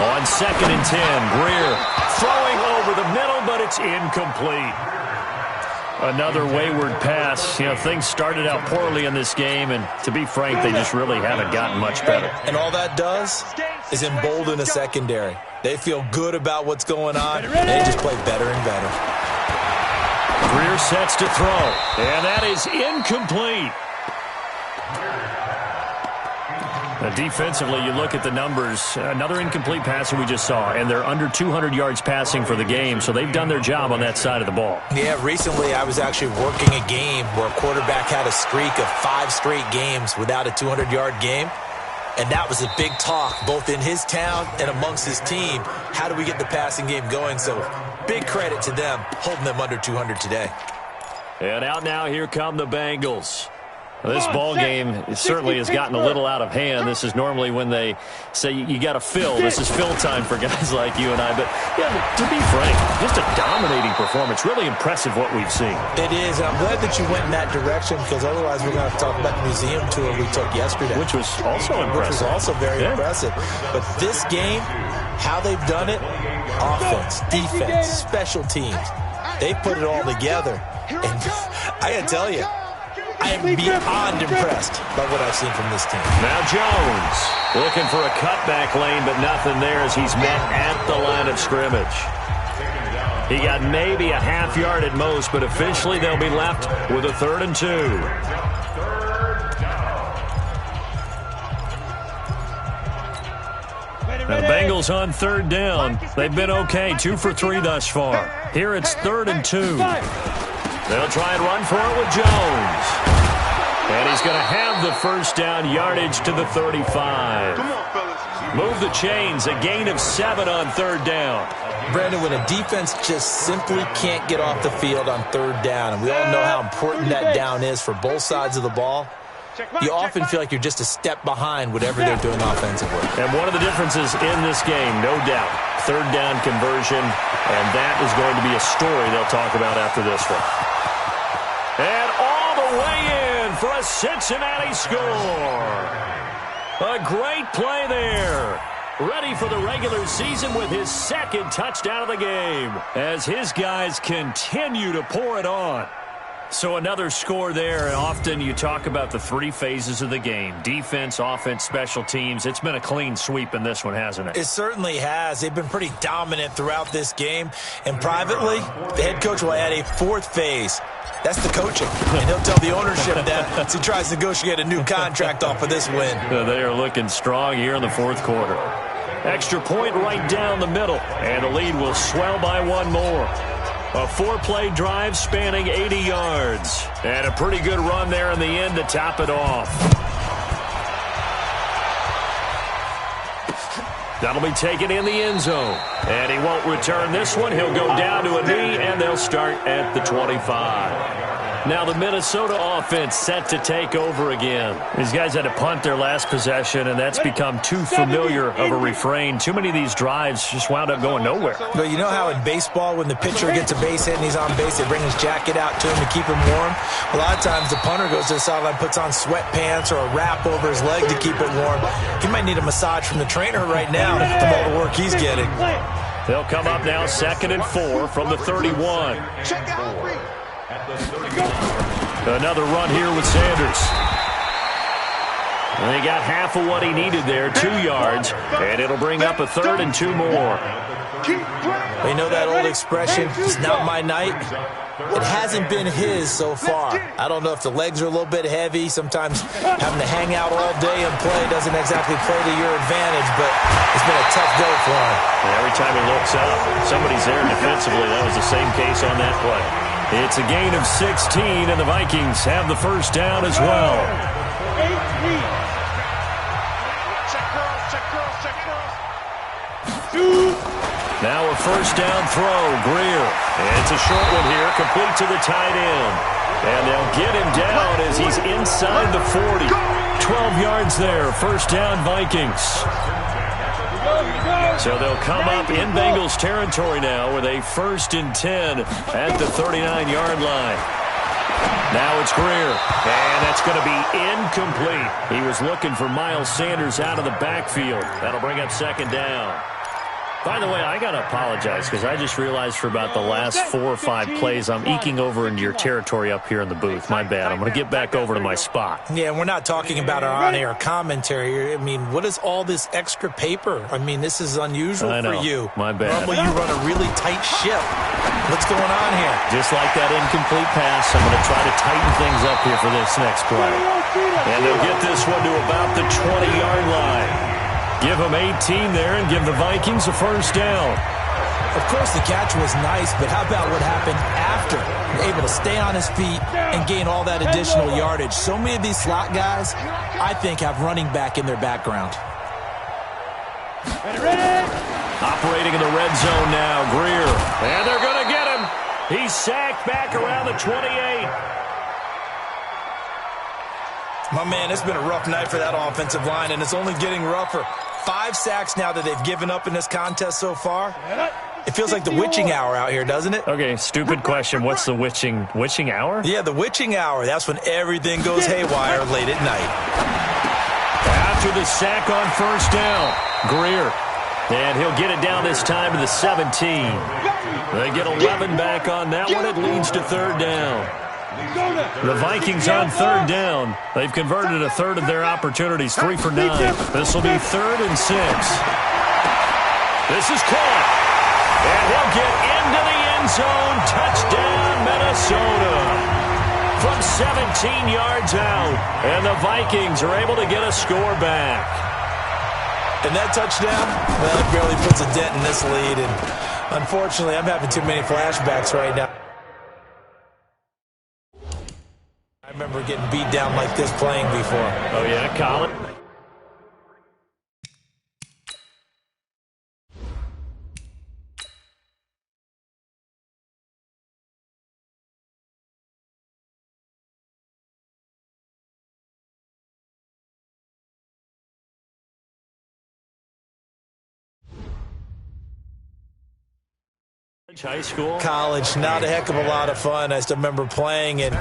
[SPEAKER 2] On 2nd and 10, Greer throwing over the middle, but it's incomplete. Another wayward pass. Things started out poorly in this game, and to be frank, they just really haven't gotten much better.
[SPEAKER 4] And all that does is embolden a secondary. They feel good about what's going on, and they just play better and better.
[SPEAKER 2] Greer sets to throw, and that is incomplete. Defensively, you look at the numbers, another incomplete passer we just saw, and they're under 200 yards passing for the game, so they've done their job on that side of the ball.
[SPEAKER 4] Yeah, recently I was actually working a game where a quarterback had a streak of 5 straight games without a 200-yard game. And that was a big talk, both in his town and amongst his team. How do we get the passing game going? So big credit to them, holding them under 200 today.
[SPEAKER 2] And out now, here come the Bengals. This ball game certainly has gotten a little out of hand. This is normally when they say you got to fill. This is fill time for guys like you and I. But, yeah, to be frank, just a dominating performance. Really impressive what we've seen.
[SPEAKER 4] It is. And I'm glad that you went in that direction, because otherwise we're going to have to talk about the museum tour we took yesterday.
[SPEAKER 2] Which was also impressive.
[SPEAKER 4] Which was also very impressive. But this game, how they've done it, offense, defense, special teams, they put it all together. And I got to tell you, I am beyond impressed by what I've seen from this team.
[SPEAKER 2] Now Jones looking for a cutback lane, but nothing there as he's met at the line of scrimmage. He got maybe a half yard at most, but officially they'll be left with a 3rd and 2. Now the Bengals on 3rd down. They've been okay, 2 for 3 thus far. Here it's 3rd and 2. They'll try and run for it with Jones. And he's going to have the first down, yardage to the 35.
[SPEAKER 1] Come on, fellas.
[SPEAKER 2] Move the chains, a gain of 7 on 3rd down.
[SPEAKER 4] Brandon, when a defense just simply can't get off the field on 3rd down, and we all know how important that down is for both sides of the ball, you often feel like you're just a step behind whatever they're doing offensively.
[SPEAKER 2] And one of the differences in this game, no doubt, 3rd down conversion, and that is going to be a story they'll talk about after this one. And all the way in for a Cincinnati score. A great play there. Ready for the regular season with his 2nd touchdown of the game as his guys continue to pour it on. So another score there, and often you talk about the 3 phases of the game. Defense, offense, special teams. It's been a clean sweep in this one, hasn't it?
[SPEAKER 4] It certainly has. They've been pretty dominant throughout this game. And privately, the head coach will add a 4th phase. That's the coaching. And he'll tell the ownership that as he tries to negotiate a new contract off of this win.
[SPEAKER 2] They are looking strong here in the 4th quarter. Extra point right down the middle. And the lead will swell by 1 more. A 4-play drive spanning 80 yards. And a pretty good run there in the end to top it off. That'll be taken in the end zone. And he won't return this one. He'll go down to a knee, and they'll start at the 25. Now the Minnesota offense set to take over again. These guys had to punt their last possession, and that's become too familiar of a refrain. Too many of these drives just wound up going nowhere.
[SPEAKER 4] But you know how in baseball, when the pitcher gets a base hit and he's on base, they bring his jacket out to him to keep him warm? A lot of times the punter goes to the sideline, puts on sweatpants or a wrap over his leg to keep it warm. He might need a massage from the trainer right now from all the work he's getting.
[SPEAKER 2] They'll come up now 2nd and 4 from the 31.
[SPEAKER 1] Check out.
[SPEAKER 2] Another run here with Sanders. And he got half of what he needed there, 2 yards, and it'll bring up a 3rd and 2 more.
[SPEAKER 4] You know that old expression, it's not my night? It hasn't been his so far. I don't know if the legs are a little bit heavy. Sometimes having to hang out all day and play doesn't exactly play to your advantage, but it's been a tough go for him.
[SPEAKER 2] And every time he looks up, somebody's there defensively. That was the same case on that play. It's a gain of 16, and the Vikings have the first down as well.
[SPEAKER 1] Check girls, check girls.
[SPEAKER 2] Now a first down throw, Greer. And it's a short one here, complete to the tight end. And they'll get him down as he's inside the 40. 12 yards there, first down Vikings. So they'll come up in Bengals territory now with a 1st and 10 at the 39-yard line. Now it's Greer, and that's going to be incomplete. He was looking for Miles Sanders out of the backfield. That'll bring up 2nd down. By the way, I got to apologize because I just realized for about the last 4 or 5 plays, I'm eking over into your territory up here in the booth. My bad. I'm going to get back over to my spot.
[SPEAKER 4] Yeah, we're not talking about our on-air commentary. I mean, what is all this extra paper? I mean, this is unusual for you.
[SPEAKER 2] My bad.
[SPEAKER 4] Normally you run a really tight ship. What's going on here?
[SPEAKER 2] Just like that incomplete pass, I'm going to try to tighten things up here for this next play. And they'll get this one to about the 20-yard line. Give them 18 there and give the Vikings a first down.
[SPEAKER 4] Of course, the catch was nice, but how about what happened after? Able to stay on his feet and gain all that additional yardage. So many of these slot guys, I think, have running back in their background.
[SPEAKER 3] Ready?
[SPEAKER 2] Operating in the red zone now, Greer. And they're going to get him. He's sacked back around the 28.
[SPEAKER 4] My man, it's been a rough night for that offensive line, and it's only getting rougher. 5 sacks now that they've given up in this contest so far. It feels like the witching hour out here, doesn't it?
[SPEAKER 2] Okay, stupid question. What's the witching hour?
[SPEAKER 4] Yeah, the witching hour. That's when everything goes haywire late at night.
[SPEAKER 2] After the sack on first down, Greer. And he'll get it down this time to the 17. They get 11 back on that one. It leads to third down. The Vikings on third down. They've converted a third of their opportunities, 3 for 9. This will be 3rd and 6. This is caught. And he'll get into the end zone. Touchdown, Minnesota. From 17 yards out. And the Vikings are able to get a score back.
[SPEAKER 4] And that touchdown, well, it barely puts a dent in this lead. And unfortunately, I'm having too many flashbacks right now. I remember getting beat down like this playing before.
[SPEAKER 2] Oh, yeah, Colin? High school?
[SPEAKER 4] College, not a heck of a lot of fun. I just remember playing and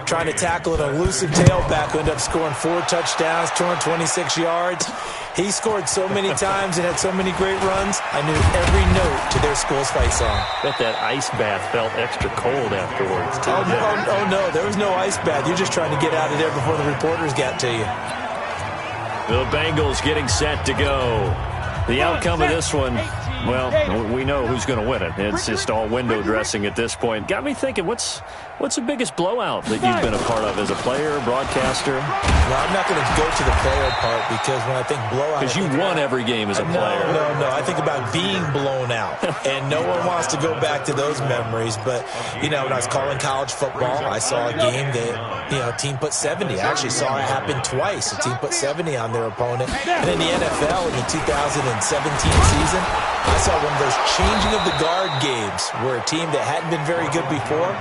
[SPEAKER 4] trying to tackle an elusive tailback who ended up scoring 4 touchdowns, 226 yards. He scored so many times and had so many great runs, I knew every note to their school's fight song.
[SPEAKER 2] Bet that ice bath felt extra cold afterwards, too.
[SPEAKER 4] Oh, no, there was no ice bath. You're just trying to get out of there before the reporters got to you.
[SPEAKER 2] The Bengals getting set to go. The outcome of this one, well, we know who's going to win it. It's just all window dressing at this point. Got me thinking, what's the biggest blowout that you've been a part of as a player, broadcaster?
[SPEAKER 4] No, I'm not going to go to the player part because when I think blowout...
[SPEAKER 2] Because you won every game as a player.
[SPEAKER 4] No. I think about being blown out. And no one wants to go back to those memories. But, when I was calling college football, I saw a game that, a team put 70. I actually saw it happen twice. A team put 70 on their opponent. And in the NFL in the 2017 season, I saw one of those changing of the guard games where a team that hadn't been very good before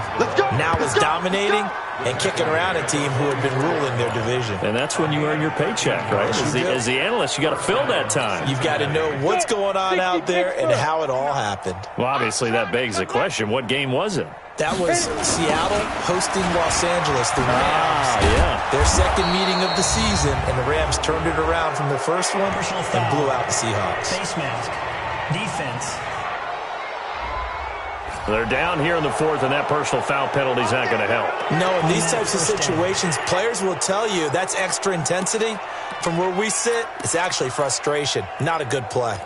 [SPEAKER 4] now was dominating and kicking around a team who had been ruling their division.
[SPEAKER 2] And that's when you earn your paycheck, right? As the analyst, you got to fill that time.
[SPEAKER 4] You've got to know what's going on out there and how it all happened.
[SPEAKER 2] Well, obviously that begs the question, what game was it?
[SPEAKER 4] That was Seattle hosting Los Angeles, the Rams.
[SPEAKER 2] Yeah.
[SPEAKER 4] Their second meeting of the season, and the Rams turned it around from their first one and blew out the Seahawks.
[SPEAKER 5] Face mask. Defense.
[SPEAKER 2] They're down here in the 4th, and that personal foul penalty is not going to help.
[SPEAKER 4] No, in these types of situations, players will tell you that's extra intensity. From where we sit, it's actually frustration. Not a good play.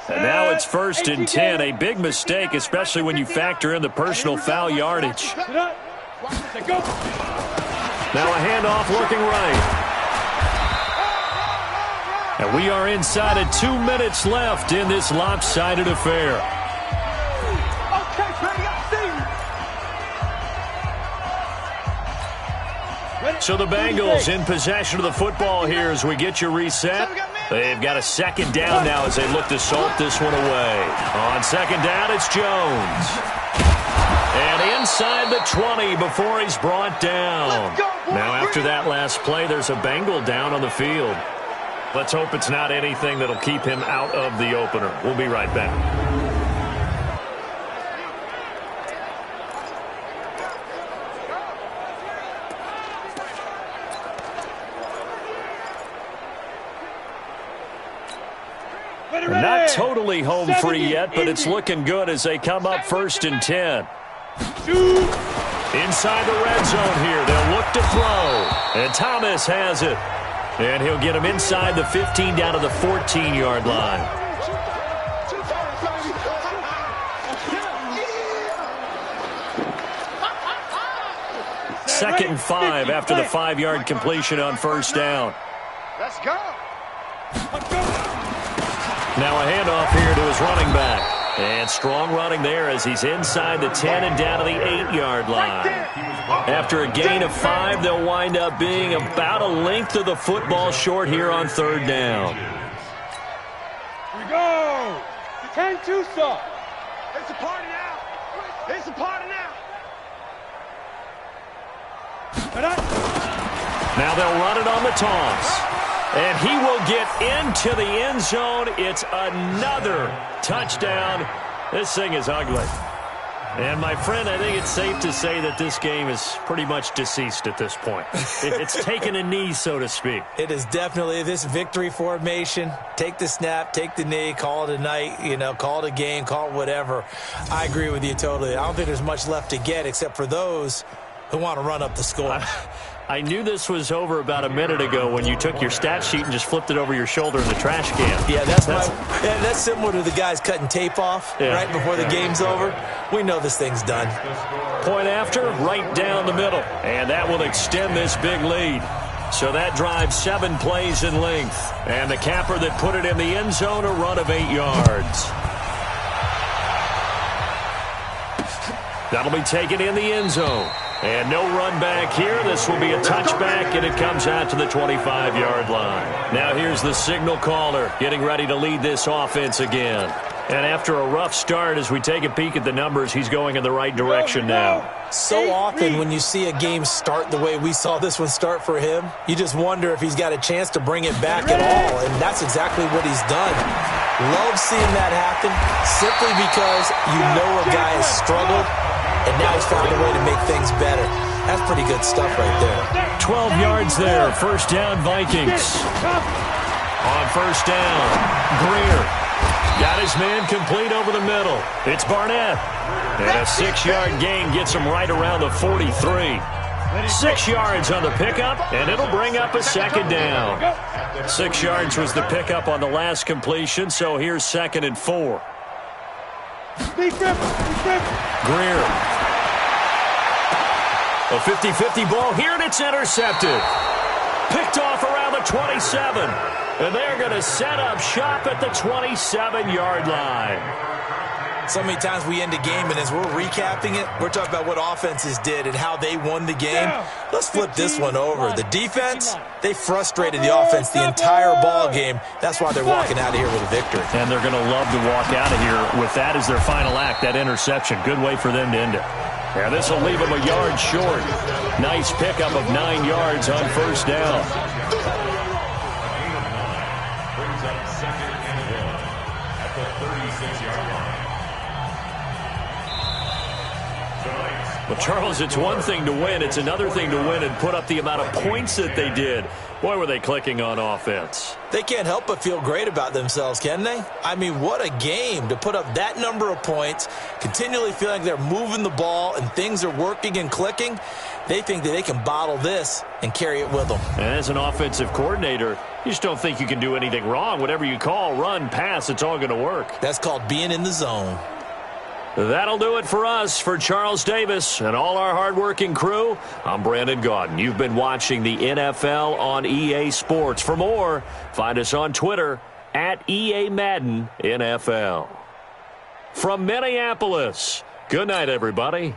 [SPEAKER 2] And now it's 1st and 10. A big mistake, especially when you factor in the personal foul yardage. Now a handoff looking right. And we are inside of 2 minutes left in this lopsided affair. So the Bengals in possession of the football here as we get you reset. They've got a 2nd down now as they look to salt this one away. On 2nd down, it's Jones. And inside the 20 before he's brought down. Now after that last play, there's a Bengal down on the field. Let's hope it's not anything that'll keep him out of the opener. We'll be right back. Not totally home free yet, but it's looking good as they come up 1st and 10. Inside the red zone here, they'll look to throw. And Thomas has it. And he'll get him inside the 15 down to the 14-yard line. Second and 5 after the 5-yard completion on 1st down.
[SPEAKER 1] Let's go.
[SPEAKER 2] Now a handoff here to his running back. And strong running there as he's inside the 10 and down to the 8-yard line. After a gain of 5, they'll wind up being about a length of the football short here on 3rd down.
[SPEAKER 3] Here we go. 10-2 stop.
[SPEAKER 1] It's a party now. It's a party now.
[SPEAKER 2] Now they'll run it on the toss. And he will get into the end zone. It's another touchdown. This thing is ugly. And, my friend, I think it's safe to say that this game is pretty much deceased at this point. It's taken a knee, so to speak.
[SPEAKER 4] It is definitely this victory formation. Take the snap, take the knee, call it a night, call it a game, call it whatever. I agree with you totally. I don't think there's much left to get except for those who want to run up the score.
[SPEAKER 2] I knew this was over about a minute ago when you took your stat sheet and just flipped it over your shoulder in the trash can.
[SPEAKER 4] Yeah, that's similar to the guys cutting tape off right before the game's over. We know this thing's done.
[SPEAKER 2] Point after, right down the middle. And that will extend this big lead. So that drives 7 plays in length. And the capper that put it in the end zone, a run of 8 yards. That'll be taken in the end zone. And no run back here. This will be a touchback, and it comes out to the 25-yard line. Now here's the signal caller getting ready to lead this offense again. And after a rough start, as we take a peek at the numbers, he's going in the right direction now.
[SPEAKER 4] So often when you see a game start the way we saw this one start for him, you just wonder if he's got a chance to bring it back at all, and that's exactly what he's done. Love seeing that happen simply because you know a guy has struggled, and now he's found a way to make things better. That's pretty good stuff right there.
[SPEAKER 2] 12 yards there. First down, Vikings. On first down, Greer got his man complete over the middle. It's Barnett. And a 6-yard gain gets him right around the 43. 6 yards on the pickup, and it'll bring up a second down. 6 yards was the pickup on the last completion, so here's 2nd and 4. Greer. A 50-50 ball here, and it's intercepted. Picked off around the 27. And they're going to set up shop at the 27-yard line.
[SPEAKER 4] So many times we end a game, and as we're recapping it, we're talking about what offenses did and how they won the game. Let's flip this one over. The defense, they frustrated the offense the entire ball game. That's why they're walking out of here with a victory.
[SPEAKER 2] And they're going to love to walk out of here with that as their final act, that interception. Good way for them to end it. Yeah, this will leave them a yard short. Nice pickup of 9 yards on first down. Well, Charles, it's one thing to win. It's another thing to win and put up the amount of points that they did. Boy, were they clicking on offense.
[SPEAKER 4] They can't help but feel great about themselves, can they? I mean, what a game to put up that number of points, continually feeling they're moving the ball and things are working and clicking. They think that they can bottle this and carry it with them.
[SPEAKER 2] And as an offensive coordinator, you just don't think you can do anything wrong. Whatever you call, run, pass, it's all going to work.
[SPEAKER 4] That's called being in the zone.
[SPEAKER 2] That'll do it for us. For Charles Davis and all our hardworking crew, I'm Brandon Gaudin. You've been watching the NFL on EA Sports. For more, find us on Twitter at EA Madden NFL. From Minneapolis, good night, everybody.